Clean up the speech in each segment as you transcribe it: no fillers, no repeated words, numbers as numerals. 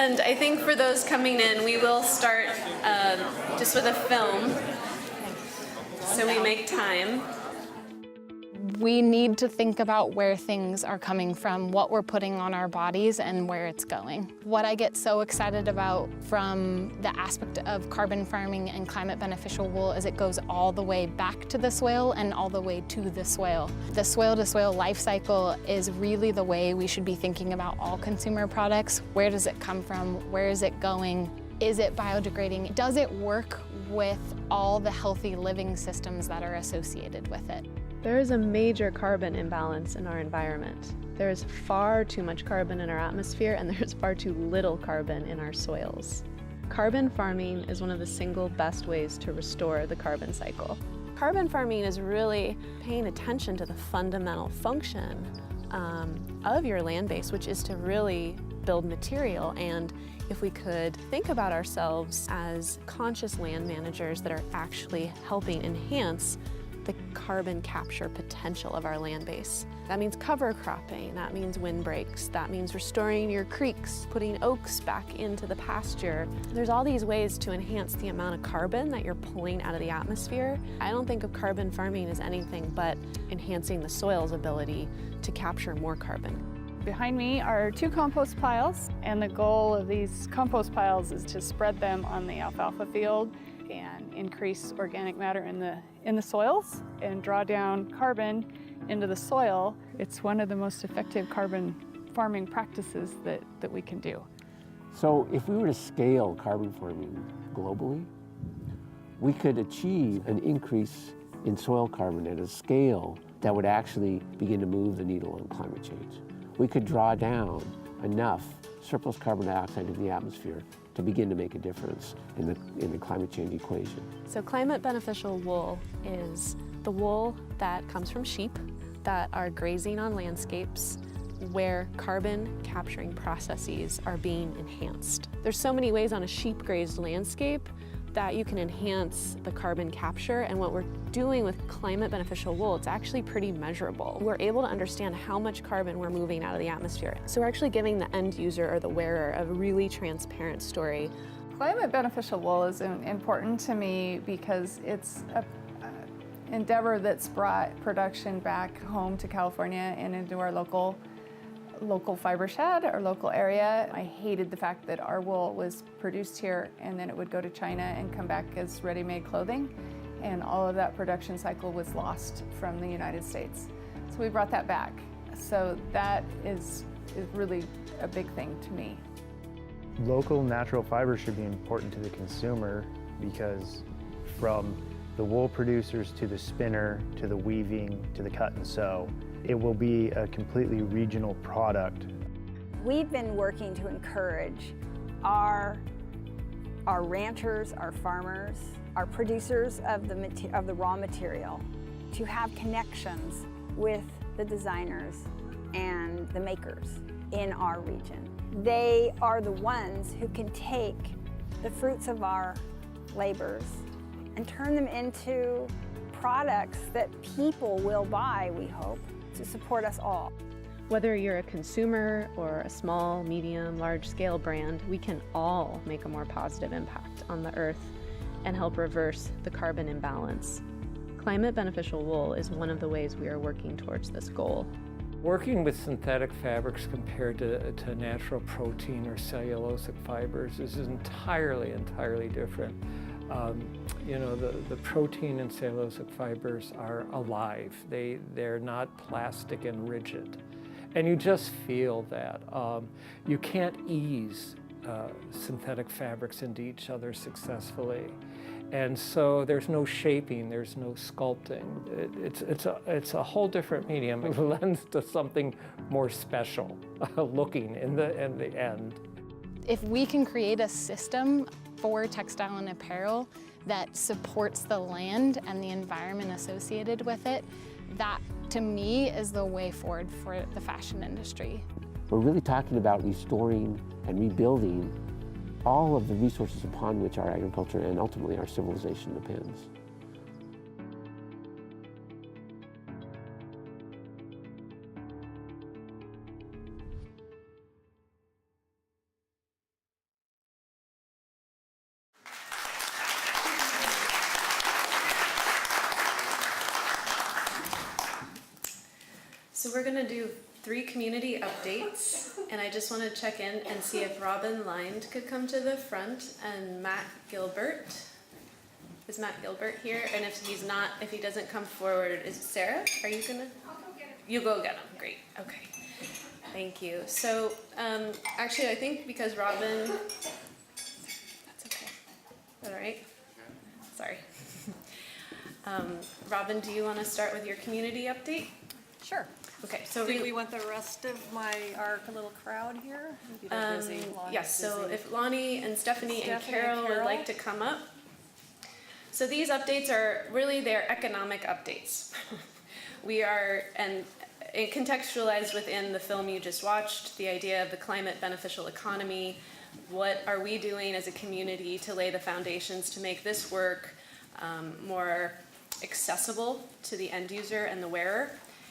And I think for those coming in, we will start just with a film, so we make time. We need to think about where things are coming from, what we're putting on our bodies, and where it's going. What I get so excited about from the aspect of carbon farming and climate beneficial wool is it goes all the way back to the soil and all the way to the soil. The soil-to-soil life cycle is really the way we should be thinking about all consumer products. Where does it come from? Where is it going? Is it biodegrading? Does it work with all the healthy living systems that are associated with it? There is a major carbon imbalance in our environment. There is far too much carbon in our atmosphere, and there's far too little carbon in our soils. Carbon farming is one of the single best ways to restore the carbon cycle. Carbon farming is really paying attention to the fundamental function of your land base, which is to really build material. And if we could think about ourselves as conscious land managers that are actually helping enhance the carbon capture potential of our land base. That means cover cropping, that means windbreaks, that means restoring your creeks, putting oaks back into the pasture. There's all these ways to enhance the amount of carbon that you're pulling out of the atmosphere. I don't think of carbon farming as anything but enhancing the soil's ability to capture more carbon. Behind me are 2 compost piles, and the goal of these compost piles is to spread them on the alfalfa field and increase organic matter in the soils and draw down carbon into the soil. It's one of the most effective carbon farming practices that we can do. So if we were to scale carbon farming globally, we could achieve an increase in soil carbon at a scale that would actually begin to move the needle on climate change. We could draw down enough surplus carbon dioxide in the atmosphere to begin to make a difference in the climate change equation. So climate beneficial wool is the wool that comes from sheep that are grazing on landscapes where carbon capturing processes are being enhanced. There's so many ways on a sheep grazed landscape that you can enhance the carbon capture, and what we're doing with climate beneficial wool, it's actually pretty measurable. We're able to understand how much carbon we're moving out of the atmosphere. So we're actually giving the end user or the wearer a really transparent story. Climate beneficial wool is important to me because it's an endeavor that's brought production back home to California and into our local fiber shed, our local area. I hated the fact that our wool was produced here and then it would go to China and come back as ready-made clothing, and all of that production cycle was lost from the United States. So we brought that back. So that is really a big thing to me. Local natural fibers should be important to the consumer because from the wool producers to the spinner, to the weaving, to the cut and sew, it will be a completely regional product. We've been working to encourage our ranchers, our farmers, our producers of the raw material to have connections with the designers and the makers in our region. They are the ones who can take the fruits of our labors and turn them into products that people will buy, we hope, to support us all. Whether you're a consumer or a small, medium, large-scale brand, we can all make a more positive impact on the earth and help reverse the carbon imbalance. Climate beneficial wool is one of the ways we are working towards this goal. Working with synthetic fabrics compared to natural protein or cellulosic fibers is entirely different. You know, the protein and cellulosic fibers are alive. They're not plastic and rigid. And you just feel that. You can't ease synthetic fabrics into each other successfully. And so there's no shaping, there's no sculpting. It's a whole different medium. It lends to something more special looking in the end. If we can create a system for textile and apparel that supports the land and the environment associated with it, that to me is the way forward for the fashion industry. We're really talking about restoring and rebuilding all of the resources upon which our agriculture and ultimately our civilization depends. So we're gonna do 3 community updates, and I just want to check in and see if Robin Lind could come to the front and Matt Gilbert. Is Matt Gilbert here? And if he's not, if he doesn't come forward, is Sarah? Are you gonna? I'll go get him. You go get him. Great. Okay. Thank you. So actually, I think because Robin, that's okay. All right. Sorry. Robin, do you want to start with your community update? Sure. Okay, so Do we want the rest of our little crowd here? Maybe they're busy. Lonnie's yes, so busy. if Lonnie and Stephanie and Stephanie and Carol would Carol? like to come up. So these updates are really, they're economic updates. We are, and contextualized within the film you just watched, the idea of the climate beneficial economy. What are we doing as a community to lay the foundations to make this work more accessible to the end user and the wearer?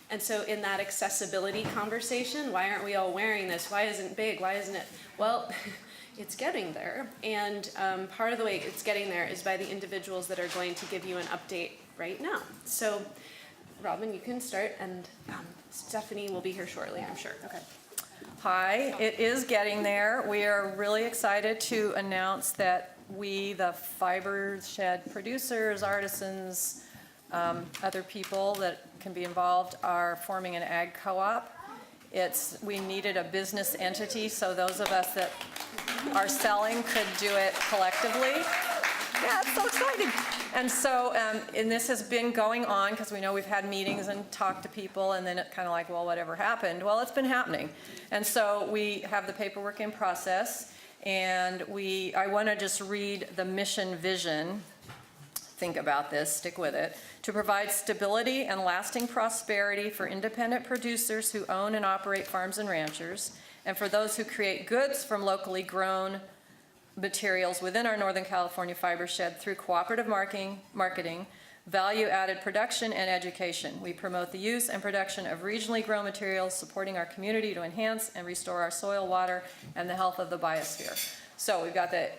And so in that accessibility conversation, why aren't we all wearing this? Why isn't it big? Why isn't it? Well, it's getting there. And part of the way it's getting there is by the individuals that are going to give you an update right now. So Robin, you can start, and Stephanie will be here shortly, I'm sure. Okay. Hi, it is getting there. We are really excited to announce that we, the Fibershed producers, artisans, other people that can be involved, are forming an ag co-op. We needed a business entity, so those of us that are selling could do it collectively. Yeah, it's so exciting. And so, and this has been going on because we know we've had meetings and talked to people, and then it's kind of like, well, whatever happened? Well, it's been happening. And so we have the paperwork in process, and I want to just read the mission vision. Think about this, stick with it. To provide stability and lasting prosperity for independent producers who own and operate farms and ranchers, and for those who create goods from locally grown materials within our Northern California Fibershed through cooperative marketing, value-added production, and education. We promote the use and production of regionally grown materials, supporting our community to enhance and restore our soil, water, and the health of the biosphere. So we've got the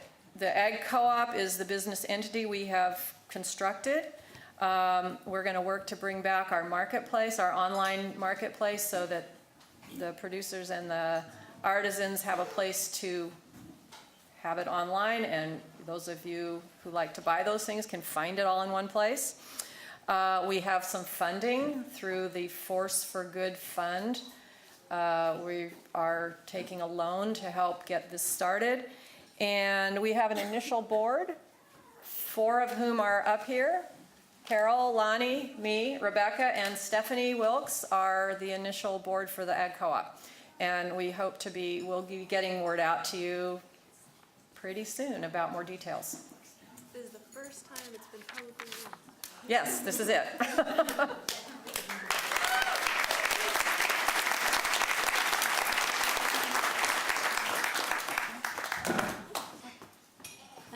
Ag Co-op is the business entity we have constructed. We're going to work to bring back our marketplace, our online marketplace, so that the producers and the artisans have a place to have it online, and those of you who like to buy those things can find it all in one place. We have some funding through the Force for Good Fund. We are taking a loan to help get this started. And we have an initial board, 4 of whom are up here. Carol, Lonnie, me, Rebecca, and Stephanie Wilkes are the initial board for the Ag Co-op. And we hope we'll be getting word out to you pretty soon about more details. This is the first time it's been publicly known. Yes, this is it.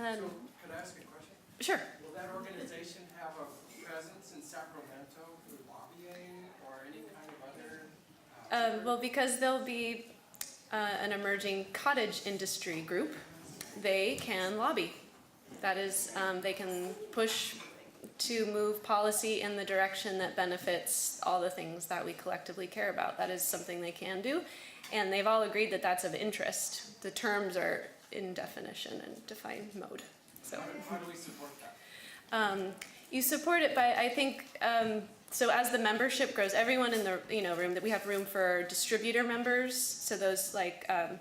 Could I ask a question? Sure. Will that organization have a presence in Sacramento through lobbying or any kind of other? Well, because there'll be an emerging cottage industry group, they can lobby. That is, they can push to move policy in the direction that benefits all the things that we collectively care about. That is something they can do, and they've all agreed that that's of interest. The terms are in definition and defined mode. So how do we support that? You support it by, I think, so as the membership grows, everyone in the room, that we have room for distributor members, so those like a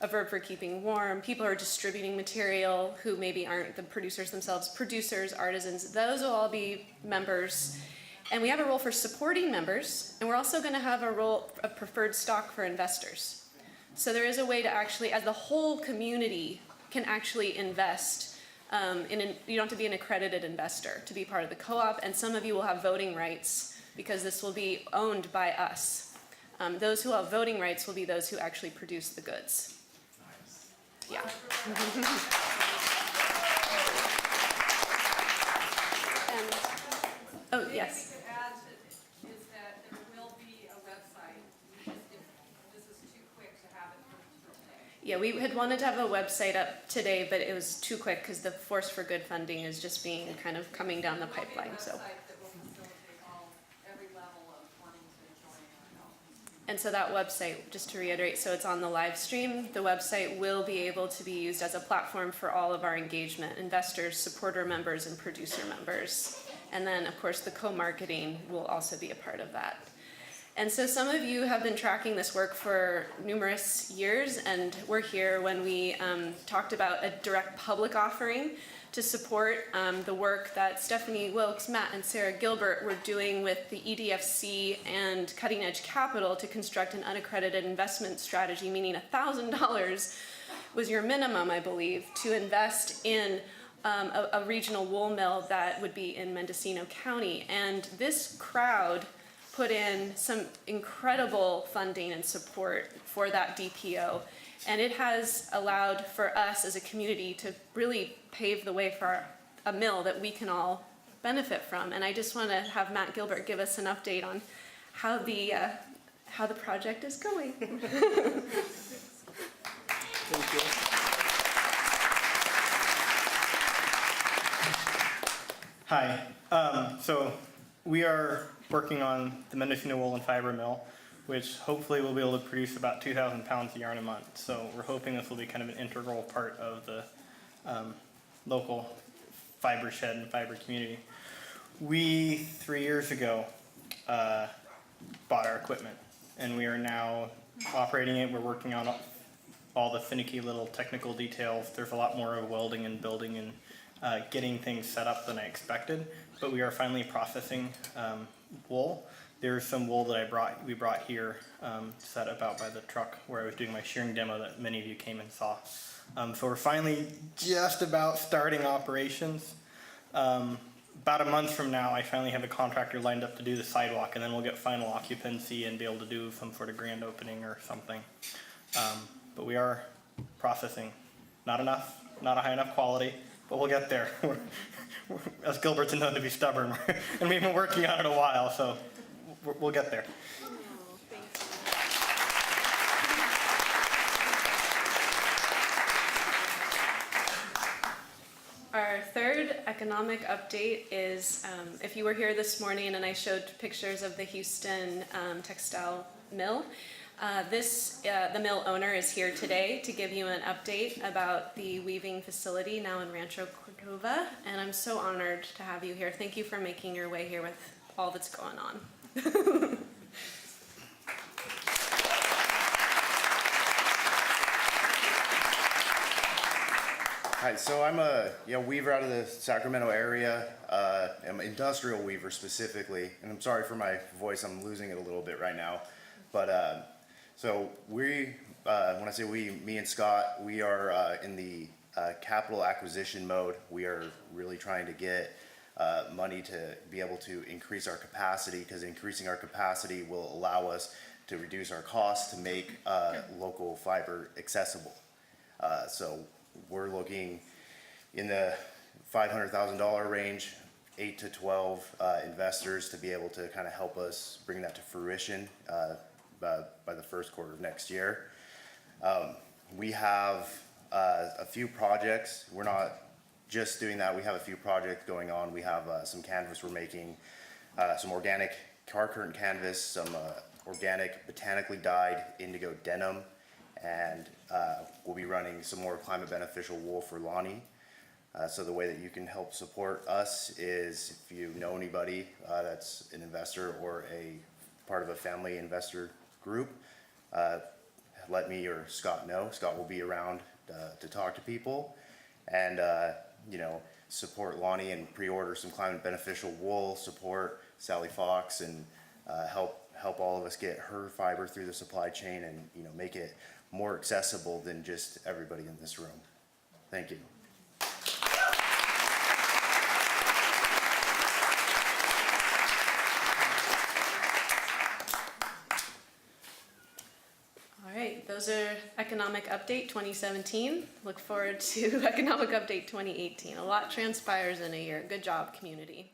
verb for keeping warm, people who are distributing material who maybe aren't the producers themselves, producers, artisans, those will all be members. And we have a role for supporting members, and we're also going to have a role of preferred stock for investors. So there is a way to actually, as the whole community can actually invest, you don't have to be an accredited investor to be part of the co-op, and some of you will have voting rights because this will be owned by us. Those who have voting rights will be those who actually produce the goods. Nice. Yeah. Oh, yes. Yeah, we had wanted to have a website up today, but it was too quick because the Force for Good funding is just being kind of coming down the pipeline. So. And so that website, just to reiterate, so it's on the live stream, the website will be able to be used as a platform for all of our engagement, investors, supporter members, and producer members. And then, of course, the co-marketing will also be a part of that. And so some of you have been tracking this work for numerous years, and we're here when we talked about a direct public offering to support the work that Stephanie Wilkes, Matt, and Sarah Gilbert were doing with the EDFC and Cutting Edge Capital to construct an unaccredited investment strategy, meaning $1,000 was your minimum, I believe, to invest in a regional wool mill that would be in Mendocino County. And this crowd put in some incredible funding and support for that DPO. And it has allowed for us as a community to really pave the way for a mill that we can all benefit from. And I just want to have Matt Gilbert give us an update on how the project is going. Thank you. Hi. So we are working on the Mendocino Wool and Fiber Mill, which hopefully will be able to produce about 2,000 pounds of yarn a month. So we're hoping this will be kind of an integral part of the local fiber shed and fiber community. We, 3 years ago, bought our equipment, and we are now operating it. We're working on all the finicky little technical details. There's a lot more of welding and building and getting things set up than I expected, but we are finally processing wool. There's some wool that we brought here, set about by the truck where I was doing my shearing demo that many of you came and saw. So we're finally just about starting operations. About a month from now, I finally have a contractor lined up to do the sidewalk, and then we'll get final occupancy and be able to do some sort of grand opening or something. But we are processing. Not enough, not a high enough quality, but we'll get there. As Gilbert's known to be stubborn, and we've been working on it a while, so we'll get there. Our third economic update is, if you were here this morning and I showed pictures of the Houston textile mill, the mill owner is here today to give you an update about the weaving facility now in Rancho Cordova, and I'm so honored to have you here. Thank you for making your way here with all that's going on. Hi, so I'm a weaver out of the Sacramento area. I'm an industrial weaver specifically, and I'm sorry for my voice, I'm losing it a little bit right now. But so when I say we, me and Scott, we are in the capital acquisition mode. We are really trying to get money to be able to increase our capacity, because increasing our capacity will allow us to reduce our costs to make local fiber accessible. So we're looking in the $500,000 range, 8 to 12 investors to be able to kind of help us bring that to fruition by the first quarter of next year. We have a few projects. We're not just doing that. We have a few projects going on. We have some canvas we're making, some organic car curtain canvas, some organic botanically dyed indigo denim, and we'll be running some more climate beneficial wool for Lonnie. So the way that you can help support us is if you know anybody that's an investor or a part of a family investor group, let me or Scott know. Scott will be around to talk to people, and support Lonnie and pre-order some climate beneficial wool, support Sally Fox, and help all of us get her fiber through the supply chain, and make it more accessible than just everybody in this room. Thank you. All right, those are Economic Update 2017. Look forward to Economic Update 2018. A lot transpires in a year. Good job, community.